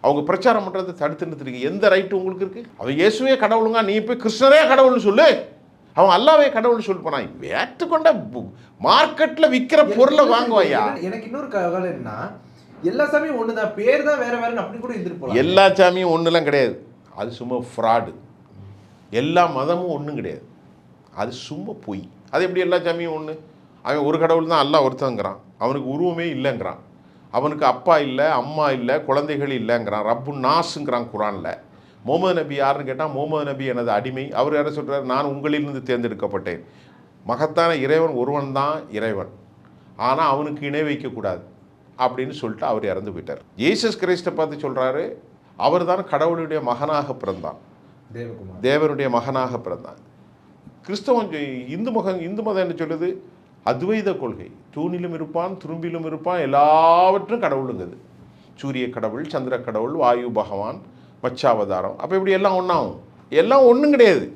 அவங்க பிரச்சாரம் பண்ணுறதை தடுத்து நிறுத்துறீங்க. எந்த ரைட்டு உங்களுக்கு இருக்குது? அவன் இயேசுவே கடவுளுங்க, நீ போய் கிருஷ்ணரே கடவுள்னு சொல்லு, அவன் அல்லாவே கடவுள்னு சொல்லி போனான். ஏற்றுக்கொண்ட மார்க்கெட்டில் விற்கிற பொருளை வாங்குவாயா? எனக்கு இன்னொரு கவலை என்ன, எல்லா சாமியும் ஒன்று தான், பேர் தான் வேற வேறன்னு அப்படி கூட இருந்துட்டு போகலாம். எல்லா சாமியும் ஒன்றுலாம் கிடையாது, அது சும்மா ஃப்ராடு. எல்லா மதமும் ஒன்றும் கிடையாது, அது சும்மா பொய். அது எப்படி எல்லா சாமியும் ஒன்று? அவன் ஒரு கடவுள் தான், அல்லாஹ் ஒருத்தங்கிறான், அவனுக்கு உருவமே இல்லைங்கிறான், அவனுக்கு அப்பா இல்லை அம்மா இல்லை குழந்தைகள் இல்லைங்கிறான், ரப்பு நாஸுங்கிறான் குரானில். முகமது நபி யாருன்னு கேட்டால், முகமது நபி எனது அடிமை. அவர் யாரை சொல்கிறார்? நான் உங்களிலிருந்து தேர்ந்தெடுக்கப்பட்டேன். மகத்தான இறைவன் ஒருவன் தான் இறைவன், ஆனால் அவனுக்கு இணை வைக்கக்கூடாது அப்படின்னு சொல்லிட்டு அவர் இறந்து போயிட்டார். ஜீசஸ் கிறிஸ்டை பார்த்து சொல்கிறாரு, அவர் தான் கடவுளுடைய மகனாக பிறந்தான், தேவனுடைய மகனாக பிறந்தான். கிறிஸ்தவன் இந்து மதம் என்ன சொல்லுது? அத்வைத கொள்கை. தூணிலும் இருப்பான், துரும்பிலும் இருப்பான், எல்லாவற்றும் கடவுளுங்குது. சூரிய கடவுள், சந்திர கடவுள், வாயு பகவான், மச்சாவதாரம். அப்போ இப்படி எல்லாம் ஒன்றாகும்? எல்லாம் ஒன்றும் கிடையாது.